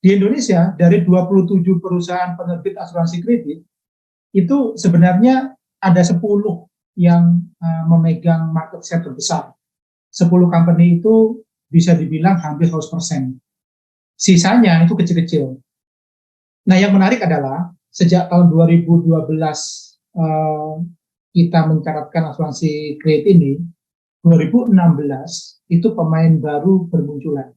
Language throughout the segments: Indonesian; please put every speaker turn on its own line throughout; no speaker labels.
Di Indonesia, dari 27 perusahaan penerbit asuransi kredit, itu sebenarnya ada 10 yang memegang market share terbesar. 10 company itu bisa dibilang hampir 100%. Sisanya itu kecil-kecil. Nah, yang menarik adalah sejak tahun 2012 kita mencatatkan asuransi kredit ini, 2016 itu pemain baru bermunculan.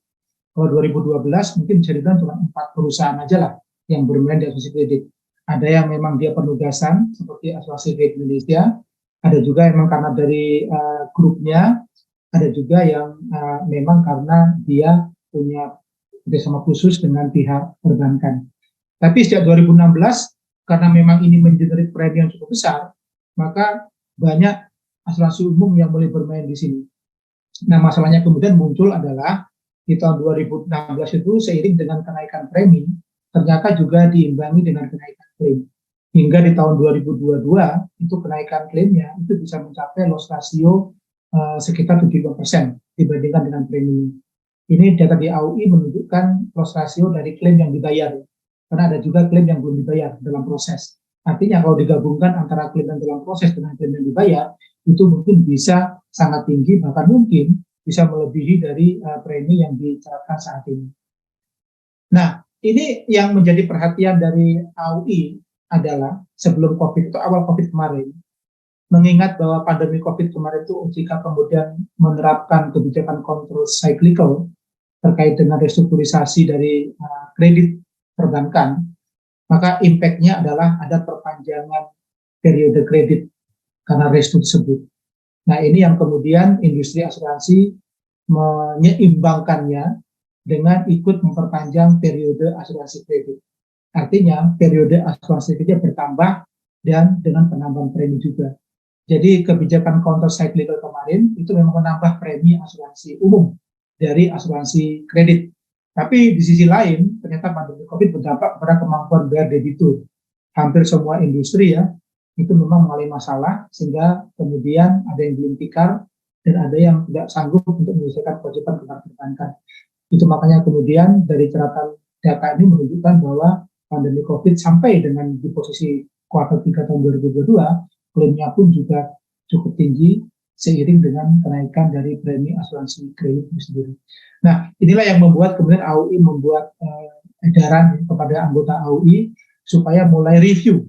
Kalau 2012 mungkin bisa dibilang cuma 4 perusahaan aja lah yang bermain di asuransi kredit. Ada yang memang dia penugasan seperti Asuransi Kredit Indonesia, ada juga memang karena dari grupnya, ada juga yang memang karena dia punya kerjasama khusus dengan pihak perbankan. Tapi sejak 2016, karena memang ini mengenerate premi yang cukup besar, maka banyak asuransi umum yang mulai bermain di sini. Nah, masalahnya kemudian muncul adalah di tahun 2016 itu seiring dengan kenaikan premi, ternyata juga diimbangi dengan kenaikan klaim. Hingga di tahun 2022 itu kenaikan klaimnya itu bisa mencapai loss ratio sekitar 75% dibandingkan dengan premi. Ini data di AUI menunjukkan loss ratio dari klaim yang dibayar, karena ada juga klaim yang belum dibayar dalam proses. Artinya kalau digabungkan antara klaim yang dalam proses dengan klaim yang dibayar, itu mungkin bisa sangat tinggi, bahkan mungkin bisa melebihi dari premi yang dicatatkan saat ini. Nah, ini yang menjadi perhatian dari AUI adalah sebelum COVID atau awal COVID kemarin, mengingat bahwa pandemi COVID kemarin itu OJK kemudian menerapkan kebijakan kontrol cyclical terkait dengan restrukturisasi dari kredit perbankan, maka impact-nya adalah ada perpanjangan periode kredit karena restu tersebut. Nah, ini yang kemudian industri asuransi menyeimbangkannya dengan ikut memperpanjang periode asuransi kredit. Artinya periode asuransi kredit bertambah dan dengan penambahan premi juga. Jadi kebijakan counter cyclical kemarin itu memang menambah premi asuransi umum dari asuransi kredit. Tapi di sisi lain ternyata pandemi COVID berdampak pada kemampuan bayar debitur. Hampir semua industri ya itu memang mengalami masalah sehingga kemudian ada yang belum tikar dan ada yang tidak sanggup untuk menyelesaikan kewajiban perbankan. Itu makanya kemudian dari catatan data ini menunjukkan bahwa pandemi COVID sampai dengan di posisi kuartal 3 tahun 2022, klaimnya pun juga cukup tinggi seiring dengan kenaikan dari premi asuransi kredit itu sendiri. Nah, inilah yang membuat kemudian AUI membuat edaran kepada anggota AUI supaya mulai review.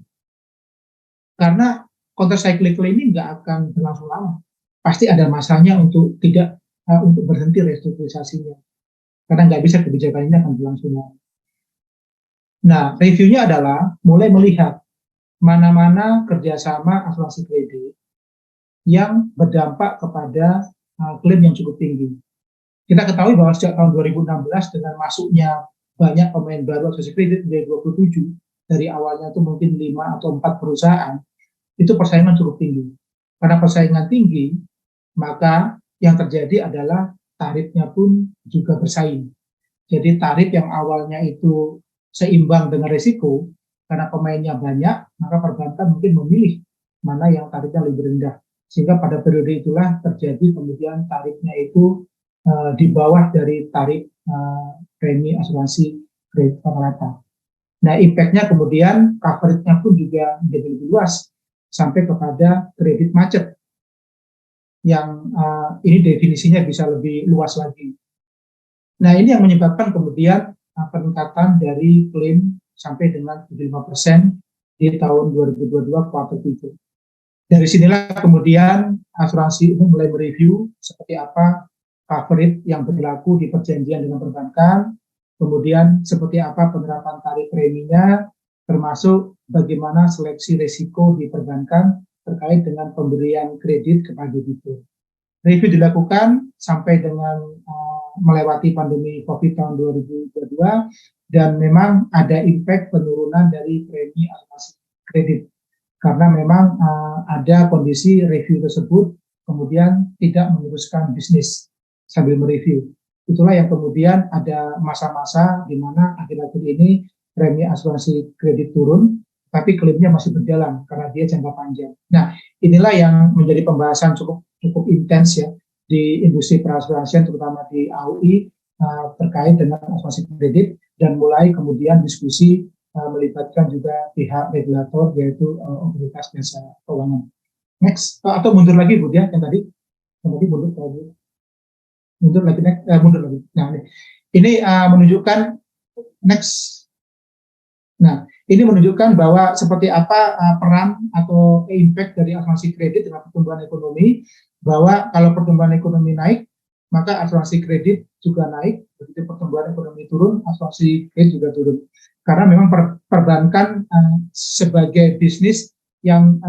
Karena counter cyclical ini nggak akan berlangsung lama. Pasti ada masanya untuk tidak untuk berhenti restrukturisasinya. Karena nggak bisa kebijakan ini akan berlangsung lama. Nah, reviewnya adalah mulai melihat mana-mana kerjasama asuransi kredit yang berdampak kepada klaim yang cukup tinggi. Kita ketahui bahwa sejak tahun 2016 dengan masuknya banyak pemain baru asuransi kredit dari 27, dari awalnya itu mungkin 5 atau 4 perusahaan, itu persaingan cukup tinggi. Karena persaingan tinggi, maka yang terjadi adalah tarifnya pun juga bersaing. Jadi tarif yang awalnya itu seimbang dengan risiko, karena pemainnya banyak, maka perbankan mungkin memilih mana yang tarifnya lebih rendah. Sehingga pada periode itulah terjadi kemudian tarifnya itu di bawah dari tarif premi asuransi kredit rata-rata. Nah, impact-nya kemudian coverage-nya pun juga menjadi lebih luas, sampai kepada kredit macet, yang ini definisinya bisa lebih luas lagi. Nah, ini yang menyebabkan kemudian peningkatan dari klaim sampai dengan 75% di tahun 2022 kuartal 3. Dari sinilah kemudian asuransi umum mulai mereview seperti apa coverage yang berlaku di perjanjian dengan perbankan, kemudian seperti apa penerapan tarif preminya, termasuk bagaimana seleksi risiko di perbankan terkait dengan pemberian kredit kepada debitur. Review dilakukan sampai dengan melewati pandemi COVID tahun 2022 dan memang ada impact penurunan dari premi asuransi kredit karena memang ada kondisi review tersebut kemudian tidak meneruskan bisnis sambil mereview. Itulah yang kemudian ada masa-masa di mana akhir-akhir ini premi asuransi kredit turun, tapi klaimnya masih berjalan karena dia jangka panjang. Nah, inilah yang menjadi pembahasan cukup intens ya di industri perasuransian, terutama di AUI terkait dengan asuransi kredit. dan mulai kemudian diskusi melibatkan juga pihak regulator yaitu otoritas jasa keuangan. Next, atau mundur lagi Bu ya, yang tadi mundur lagi. Mundur lagi, mundur lagi. Nah, ini menunjukkan next. Nah, ini menunjukkan bahwa seperti apa peran atau impact dari asuransi kredit dengan pertumbuhan ekonomi, bahwa kalau pertumbuhan ekonomi naik, maka asuransi kredit juga naik, begitu pertumbuhan ekonomi turun, asuransi kredit juga turun. Karena memang perbankan sebagai bisnis yang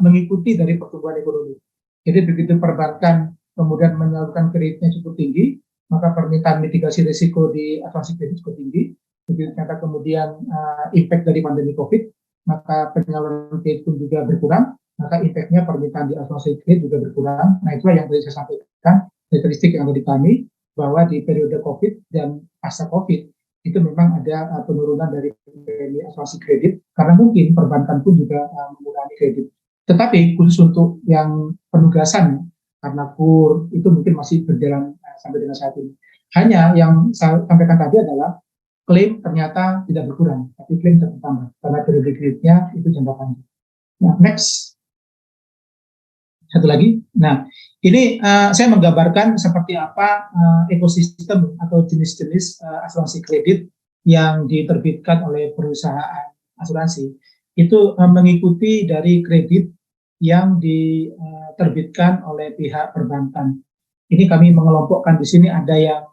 mengikuti dari pertumbuhan ekonomi. Jadi begitu perbankan kemudian menyalurkan kreditnya cukup tinggi, maka permintaan mitigasi risiko di asuransi kredit cukup tinggi. Begitu ternyata kemudian impact dari pandemi COVID, maka penyaluran kredit pun juga berkurang, maka impact-nya permintaan di asuransi kredit juga berkurang. Nah, itulah yang tadi saya sampaikan, karakteristik yang ada di kami, bahwa di periode COVID dan pasca COVID, itu memang ada penurunan dari premi asuransi kredit, karena mungkin perbankan pun juga mengurangi kredit. Tetapi khusus untuk yang penugasan, karena KUR itu mungkin masih berjalan sampai dengan saat ini. Hanya yang saya sampaikan tadi adalah klaim ternyata tidak berkurang, tapi klaim tetap bertambah, karena periode kreditnya itu jangka panjang. Nah, next. Satu lagi. Nah, ini saya menggambarkan seperti apa ekosistem atau jenis-jenis asuransi kredit yang diterbitkan oleh perusahaan asuransi. Itu mengikuti dari kredit yang diterbitkan oleh pihak perbankan. Ini kami mengelompokkan di sini ada yang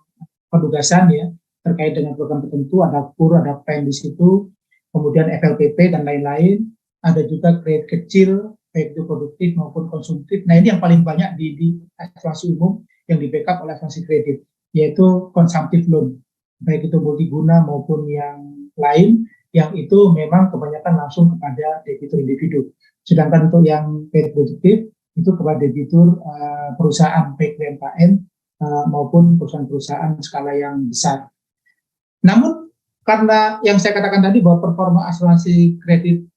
penugasan ya, terkait dengan program tertentu, ada KUR, ada PEN di situ, kemudian FLPP dan lain-lain, ada juga kredit kecil, baik itu produktif maupun konsumtif. Nah, ini yang paling banyak di asuransi umum yang di backup oleh asuransi kredit, yaitu consumptive loan, baik itu multiguna maupun yang lain, yang itu memang kebanyakan langsung kepada debitur individu. Sedangkan untuk yang kredit produktif, itu kepada debitur perusahaan, baik UMKM maupun perusahaan-perusahaan skala yang besar. Namun, karena yang saya katakan tadi bahwa performa asuransi kredit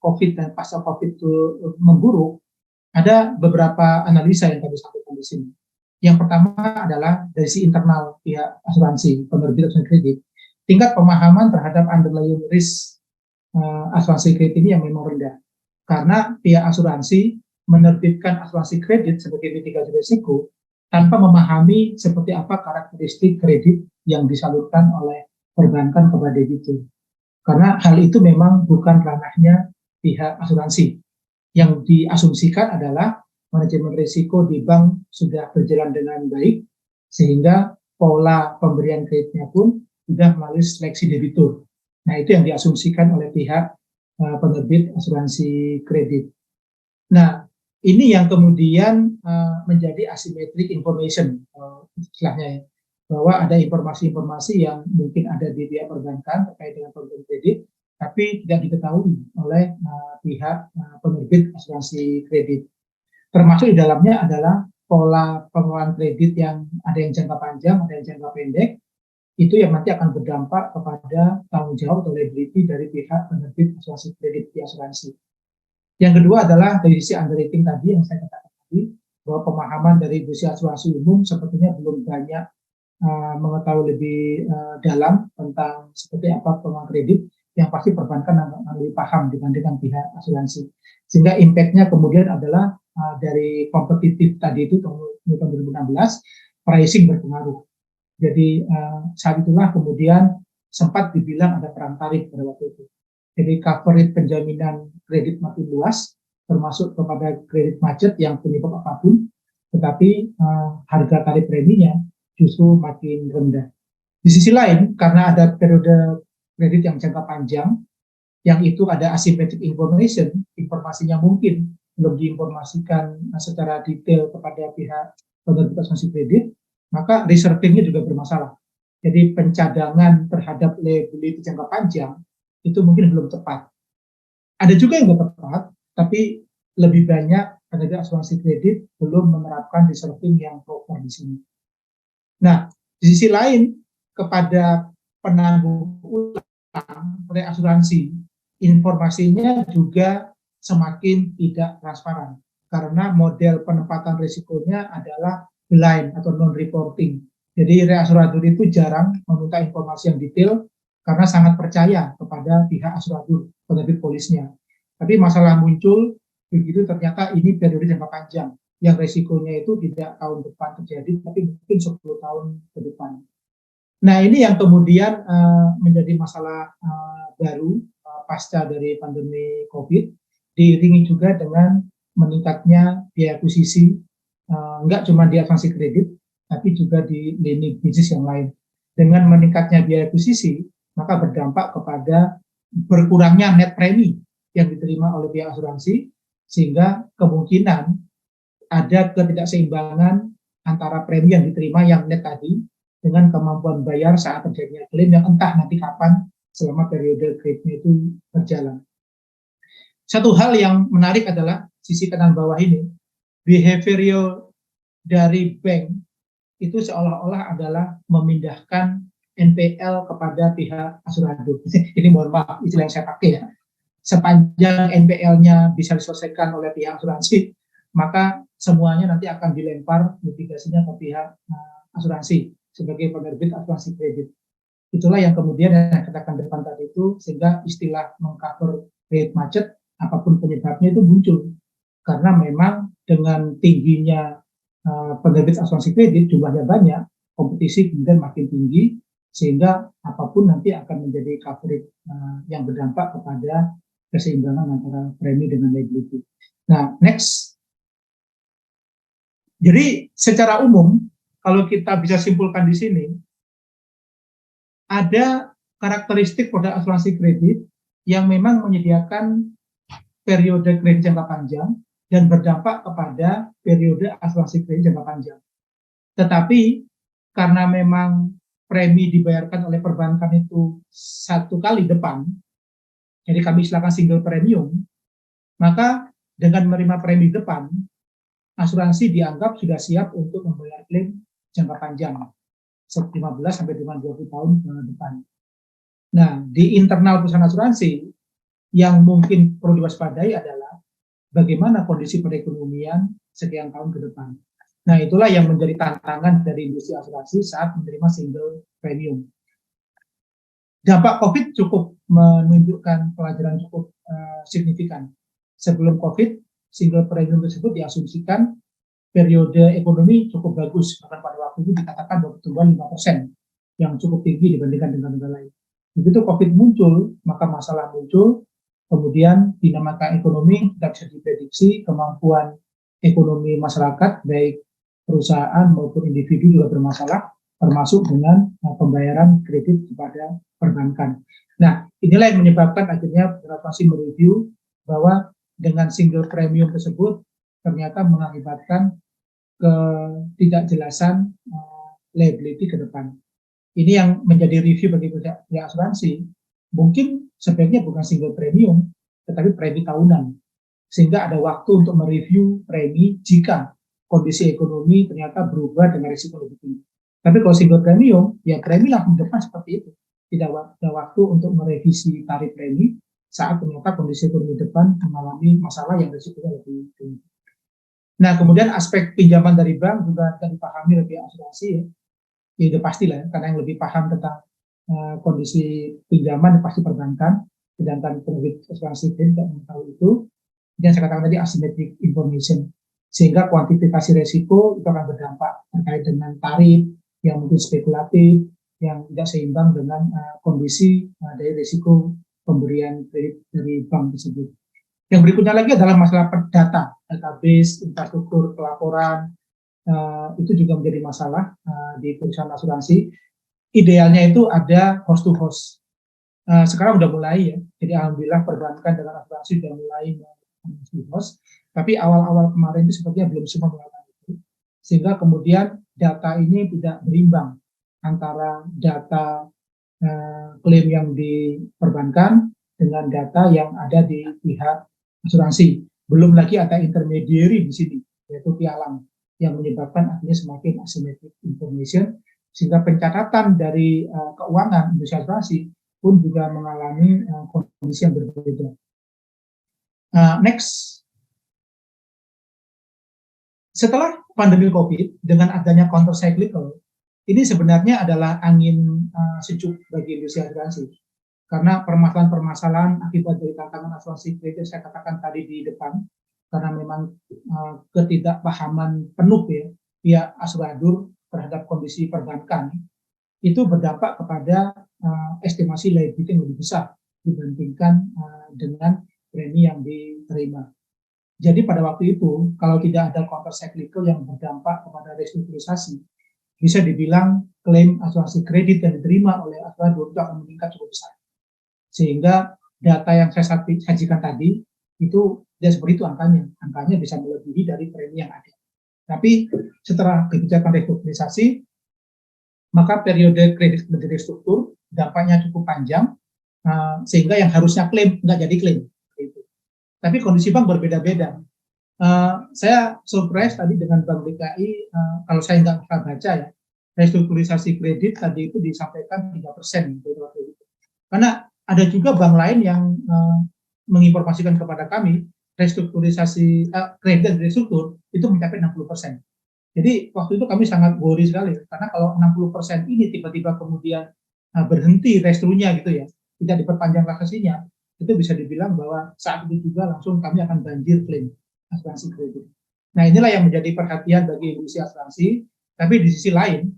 COVID dan pasca COVID itu memburuk, ada beberapa analisa yang kami sampaikan di sini. Yang pertama adalah dari si internal pihak asuransi, penerbit asuransi kredit, tingkat pemahaman terhadap underlying risk asuransi kredit ini yang memang rendah. Karena pihak asuransi menerbitkan asuransi kredit sebagai mitigasi risiko tanpa memahami seperti apa karakteristik kredit yang disalurkan oleh perbankan kepada debitur. Karena hal itu memang bukan ranahnya pihak asuransi. Yang diasumsikan adalah manajemen risiko di bank sudah berjalan dengan baik, sehingga pola pemberian kreditnya pun sudah melalui seleksi debitur. Nah, itu yang diasumsikan oleh pihak penerbit asuransi kredit. Nah, ini yang kemudian menjadi asymmetric information, istilahnya ya, bahwa ada informasi-informasi yang mungkin ada di pihak perbankan terkait dengan program kredit, tapi tidak diketahui oleh pihak penerbit asuransi kredit. Termasuk di dalamnya adalah pola pengelolaan kredit yang ada yang jangka panjang, ada yang jangka pendek, itu yang nanti akan berdampak kepada tanggung jawab atau liability dari pihak penerbit asuransi kredit di asuransi. Yang kedua adalah dari sisi underwriting tadi yang saya katakan tadi, bahwa pemahaman dari industri asuransi umum sepertinya belum banyak mengetahui lebih dalam tentang seperti apa pengelolaan kredit, yang pasti perbankan lebih paham dibandingkan pihak asuransi. Sehingga impact-nya kemudian adalah dari kompetitif tadi itu tahun 2016, pricing berpengaruh. Jadi saat itulah kemudian sempat dibilang ada perang tarif pada waktu itu. Jadi coverage penjaminan kredit makin luas, termasuk kepada kredit macet yang penyebab apapun, tetapi harga tarif preminya justru makin rendah. Di sisi lain, karena ada periode kredit yang jangka panjang, yang itu ada asymmetric information, informasinya mungkin belum diinformasikan secara detail kepada pihak penerbit asuransi kredit, maka reservingnya juga bermasalah. Jadi pencadangan terhadap liability jangka panjang itu mungkin belum tepat. Ada juga yang tepat, tapi lebih banyak penerbit asuransi kredit belum menerapkan reserving yang proper di sini. Nah, di sisi lain, kepada penanggung utang oleh asuransi, informasinya juga semakin tidak transparan, karena model penempatan risikonya adalah blind atau non-reporting. Jadi reasurator itu jarang meminta informasi yang detail, karena sangat percaya kepada pihak asuransi penerbit polisnya. Tapi masalah muncul begitu ternyata ini periode jangka panjang yang resikonya itu tidak tahun depan terjadi, tapi mungkin 10 tahun ke depan. Nah, ini yang kemudian menjadi masalah baru pasca dari pandemi COVID, diiringi juga dengan meningkatnya biaya akuisisi, enggak cuma di asuransi kredit, tapi juga di lini bisnis yang lain. Dengan meningkatnya biaya akuisisi, maka berdampak kepada berkurangnya net premi yang diterima oleh pihak asuransi, sehingga kemungkinan ada ketidakseimbangan antara premi yang diterima yang net tadi dengan kemampuan bayar saat terjadinya klaim yang entah nanti kapan selama periode kreditnya itu berjalan. Satu hal yang menarik adalah sisi kanan bawah ini, behavioral dari bank itu seolah-olah adalah memindahkan NPL kepada pihak asuransi. Ini mohon maaf istilah yang saya pakai ya. Sepanjang NPL-nya bisa diselesaikan oleh pihak asuransi, maka semuanya nanti akan dilempar mitigasinya ke pihak asuransi sebagai penerbit asuransi kredit. Itulah yang kemudian yang katakan depan tadi itu, sehingga istilah mengcover kredit macet, apapun penyebabnya itu muncul. Karena memang dengan tingginya penerbit asuransi kredit, jumlahnya banyak, kompetisi kemudian makin tinggi, sehingga apapun nanti akan menjadi coverage yang berdampak kepada keseimbangan antara premi dengan liability. Nah, next. Jadi secara umum, kalau kita bisa simpulkan di sini, ada karakteristik produk asuransi kredit yang memang menyediakan periode kredit jangka panjang dan berdampak kepada periode asuransi kredit jangka panjang. Tetapi karena memang premi dibayarkan oleh perbankan itu satu kali depan, jadi kami istilahkan single premium, maka dengan menerima premi depan, asuransi dianggap sudah siap untuk membayar klaim jangka panjang, 15 sampai dengan 20 tahun ke depan. Nah, di internal perusahaan asuransi, yang mungkin perlu diwaspadai adalah bagaimana kondisi perekonomian sekian tahun ke depan. Nah, itulah yang menjadi tantangan dari industri asuransi saat menerima single premium. Dampak COVID cukup menunjukkan pelajaran cukup signifikan. Sebelum COVID, single premium tersebut diasumsikan periode ekonomi cukup bagus, bahkan pada waktu itu dikatakan bahwa pertumbuhan 5%, yang cukup tinggi dibandingkan dengan negara lain. Begitu COVID muncul, maka masalah muncul, kemudian dinamika ekonomi tidak bisa diprediksi, kemampuan ekonomi masyarakat, baik perusahaan maupun individu juga bermasalah, termasuk dengan pembayaran kredit kepada perbankan. Nah, inilah yang menyebabkan akhirnya asuransi mereview bahwa dengan single premium tersebut ternyata mengakibatkan ketidakjelasan liability ke depan. Ini yang menjadi review bagi pihak asuransi. Mungkin sebaiknya bukan single premium, tetapi premi tahunan. Sehingga ada waktu untuk mereview premi jika kondisi ekonomi ternyata berubah dengan risiko lebih tinggi. Tapi kalau single premium, ya premi langsung depan seperti itu. Tidak ada waktu untuk merevisi tarif premi saat ternyata kondisi ekonomi depan mengalami masalah yang risikonya lebih tinggi. Nah, kemudian aspek pinjaman dari bank juga akan dipahami oleh asuransi ya. Ya itu pastilah, karena yang lebih paham tentang kondisi pinjaman pasti perbankan, sedangkan penerbit asuransi tidak mengetahui itu. Dan saya katakan tadi asymmetric information, sehingga kuantifikasi resiko itu akan berdampak terkait dengan tarif yang mungkin spekulatif, yang tidak seimbang dengan kondisi dari risiko pemberian kredit dari bank tersebut. Yang berikutnya lagi adalah masalah database, infrastruktur pelaporan, itu juga menjadi masalah di perusahaan asuransi. Idealnya itu ada host to host. Sekarang udah mulai ya, jadi alhamdulillah perbankan dengan asuransi sudah mulai host to host, tapi awal-awal kemarin itu sepertinya belum semua melakukan itu, sehingga kemudian data ini tidak berimbang antara data klaim yang diperbankan dengan data yang ada di pihak asuransi. Belum lagi ada intermediary di sini, yaitu pialang, yang menyebabkan akhirnya semakin asymmetric information, sehingga pencatatan dari keuangan industri asuransi pun juga mengalami kondisi yang berbeda. Next. Setelah pandemi COVID, dengan adanya counter cyclical, ini sebenarnya adalah angin sejuk bagi industri asuransi. Karena permasalahan-permasalahan akibat dari tantangan asuransi kredit saya katakan tadi di depan, karena memang ketidakpahaman penuh ya pihak asuradur terhadap kondisi perbankan, itu berdampak kepada estimasi liability yang lebih besar dibandingkan dengan premi yang diterima. Jadi pada waktu itu, kalau tidak ada counter cyclical yang berdampak kepada restrukturisasi, bisa dibilang klaim asuransi kredit yang diterima oleh asuradur itu akan meningkat cukup besar. Sehingga data yang saya sajikan tadi, itu tidak seperti itu angkanya. Angkanya bisa melebihi dari premi yang ada. Tapi setelah kebijakan restrukturisasi, maka periode kredit menjadi restruktur, dampaknya cukup panjang, sehingga yang harusnya klaim nggak jadi klaim. Tapi kondisi bank berbeda-beda. Saya surprise tadi dengan Bank DKI, kalau saya nggak baca ya, restrukturisasi kredit tadi itu disampaikan 3%. Karena ada juga bank lain yang menginformasikan kepada kami, restrukturisasi kredit restruktur itu mencapai 60%. Jadi waktu itu kami sangat worry sekali, karena kalau 60% ini tiba-tiba kemudian berhenti restrunya gitu ya, tidak diperpanjang lakasinya, itu bisa dibilang bahwa saat itu juga langsung kami akan banjir klaim asuransi kredit. Nah inilah yang menjadi perhatian bagi industri asuransi, tapi di sisi lain,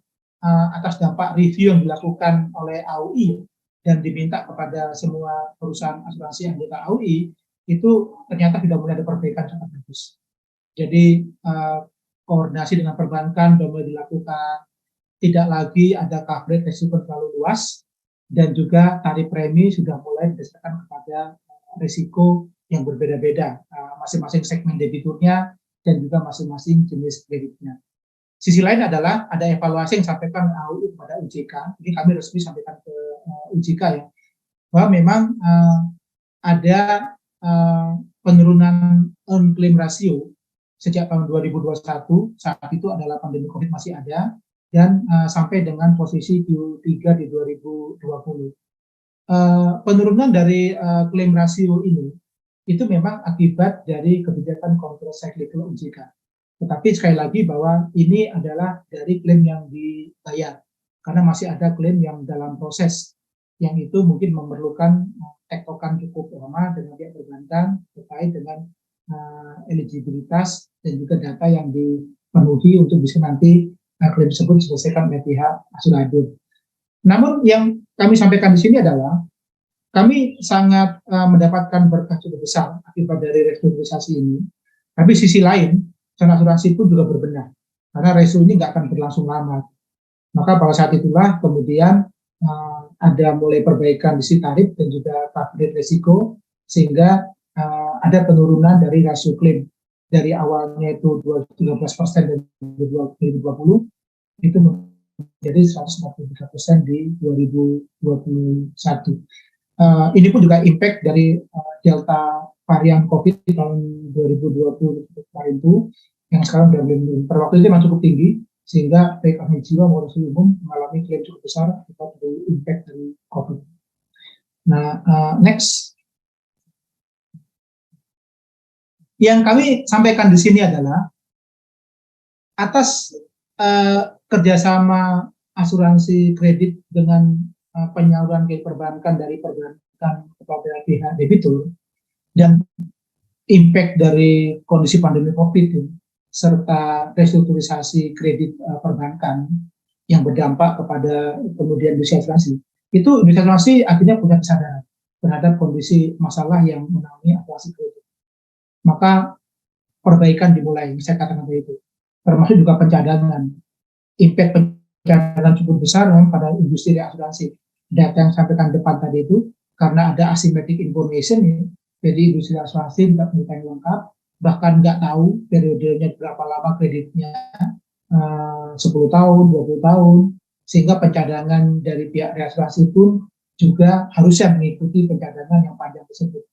atas dampak review yang dilakukan oleh AUI dan diminta kepada semua perusahaan asuransi anggota AUI, itu ternyata tidak mulai ada perbaikan sangat bagus. Jadi koordinasi dengan perbankan sudah mulai dilakukan, tidak lagi ada coverage risiko terlalu luas, dan juga tarif premi sudah mulai berdasarkan kepada risiko yang berbeda-beda, masing-masing segmen debiturnya dan juga masing-masing jenis kreditnya. Sisi lain adalah ada evaluasi yang disampaikan AUI kepada OJK, ini kami resmi sampaikan ke OJK ya, bahwa memang ada penurunan earned claim ratio sejak tahun 2021, saat itu adalah pandemi COVID masih ada, dan sampai dengan posisi Q3 di 2020. Penurunan dari claim rasio ini itu memang akibat dari kebijakan counter cyclical OJK. Tetapi sekali lagi bahwa ini adalah dari klaim yang dibayar, karena masih ada klaim yang dalam proses, yang itu mungkin memerlukan tektokan cukup lama dengan pihak perbankan terkait dengan eligibilitas dan juga data yang dipenuhi untuk bisa nanti klaim tersebut diselesaikan oleh pihak asuradur. Namun yang kami sampaikan di sini adalah kami sangat mendapatkan berkah cukup besar akibat dari restrukturisasi ini. Tapi sisi lain, perusahaan asuransi pun juga berbenah karena resiko ini nggak akan berlangsung lama. Maka pada saat itulah kemudian ada mulai perbaikan di sisi tarif dan juga coverage risiko, sehingga ada penurunan dari rasio klaim dari awalnya itu 13% dari 2020 itu menjadi 143% di 2021. Ini pun juga impact dari delta varian COVID di tahun 2020 kemarin itu yang sekarang sudah menurun. Pada waktu itu memang cukup tinggi sehingga baik ahli jiwa maupun umum mengalami klaim cukup besar akibat dari impact dari COVID. Nah, next. Yang kami sampaikan di sini adalah atas kerjasama asuransi kredit dengan penyaluran kredit perbankan dari perbankan kepada pihak debitur dan impact dari kondisi pandemi COVID serta restrukturisasi kredit perbankan yang berdampak kepada kemudian industri asuransi, itu industri asuransi akhirnya punya kesadaran terhadap kondisi masalah yang menaungi asuransi kredit. Maka perbaikan dimulai, saya katakan itu, termasuk juga pencadangan. Impact pencadangan cukup besar pada industri asuransi. Data yang sampaikan depan tadi itu, karena ada asymmetric information, jadi industri asuransi tidak mengetahui lengkap, bahkan nggak tahu periodenya berapa lama kreditnya, 10 tahun, 20 tahun, sehingga pencadangan dari pihak reasuransi pun juga harusnya mengikuti pencadangan yang panjang tersebut.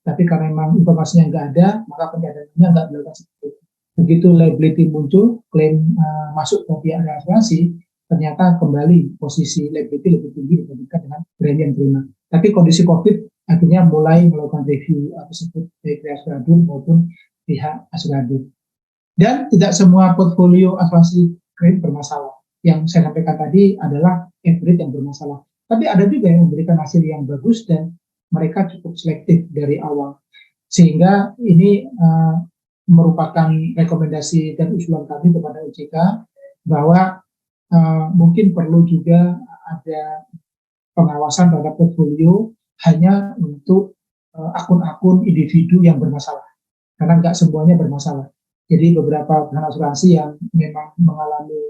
Tapi karena memang informasinya nggak ada, maka pencadangannya nggak dilakukan seperti itu. Begitu liability muncul, klaim masuk ke pihak asuransi, ternyata kembali posisi liability lebih tinggi dibandingkan dengan premi yang terima. Tapi kondisi COVID akhirnya mulai melakukan review tersebut baik reasuradur maupun pihak asuradur. Dan tidak semua portfolio asuransi kredit bermasalah. yang saya sampaikan tadi adalah average yang bermasalah. Tapi ada juga yang memberikan hasil yang bagus dan mereka cukup selektif dari awal. Sehingga ini merupakan rekomendasi dan usulan kami kepada OJK bahwa mungkin perlu juga ada pengawasan terhadap portfolio hanya untuk akun-akun individu yang bermasalah, karena nggak semuanya bermasalah. Jadi beberapa perusahaan asuransi yang memang mengalami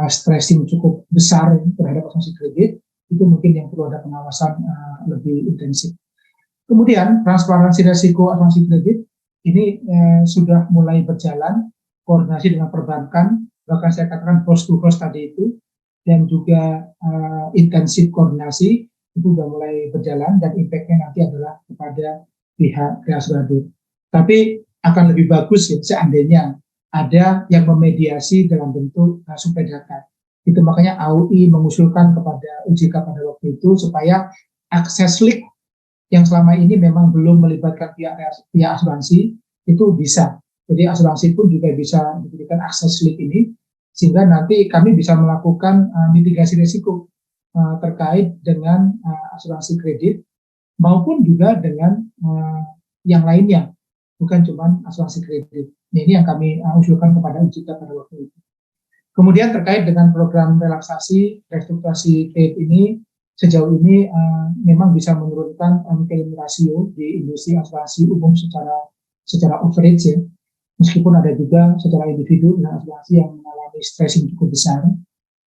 stressing cukup besar terhadap asuransi kredit, itu mungkin yang perlu ada pengawasan lebih intensif. Kemudian transparansi risiko asuransi kredit ini sudah mulai berjalan, koordinasi dengan perbankan, bahkan saya katakan host to host tadi itu, dan juga intensif koordinasi itu sudah mulai berjalan, dan impact-nya nanti adalah kepada pihak reasurator. Tapi akan lebih bagus ya seandainya ada yang memediasi dalam bentuk suplai data. Itu makanya AUI mengusulkan kepada OJK pada waktu itu supaya akses link yang selama ini memang belum melibatkan pihak asuransi itu bisa. Jadi asuransi pun juga bisa diberikan akses link ini, sehingga nanti kami bisa melakukan mitigasi risiko terkait dengan asuransi kredit maupun juga dengan yang lainnya, bukan cuma asuransi kredit. Nah, ini yang kami usulkan kepada OJK pada waktu itu. Kemudian terkait dengan program relaksasi restrukturisasi kredit ini, sejauh ini memang bisa menurunkan claim rasio di industri asuransi umum secara average ya. Meskipun ada juga secara individu dengan asuransi yang mengalami stres yang cukup besar,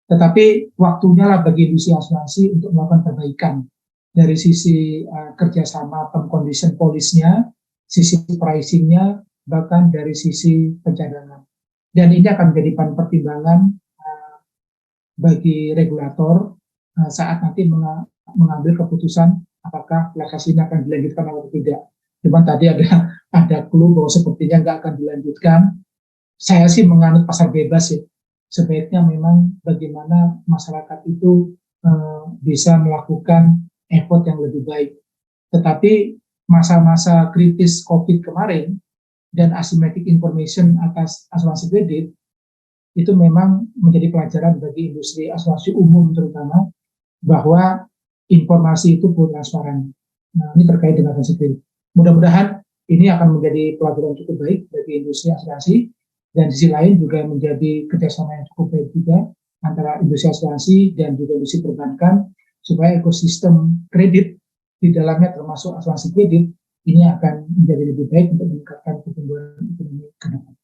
tetapi waktunya lah bagi industri asuransi untuk melakukan perbaikan dari sisi kerjasama term condition policy-nya, sisi pricing-nya, bahkan dari sisi pencadangan. Dan ini akan menjadi bahan pertimbangan bagi regulator saat nanti mengambil keputusan apakah relaksasi ini akan dilanjutkan atau tidak. Cuman tadi ada clue bahwa sepertinya nggak akan dilanjutkan. Saya sih menganut pasar bebas ya. Sebaiknya memang bagaimana masyarakat itu bisa melakukan effort yang lebih baik. Tetapi masa-masa kritis COVID kemarin dan asymmetric information atas asuransi kredit itu memang menjadi pelajaran bagi industri asuransi umum terutama, bahwa informasi itu perlu transparan. Nah, ini terkait dengan asuransi kredit. Mudah-mudahan ini akan menjadi pelajaran cukup baik bagi industri asuransi, dan di sisi lain juga menjadi kerjasama yang cukup baik juga antara industri asuransi dan juga industri perbankan, supaya ekosistem kredit di dalamnya termasuk asuransi kredit ini akan menjadi lebih baik untuk meningkatkan pertumbuhan ekonomi ke depan.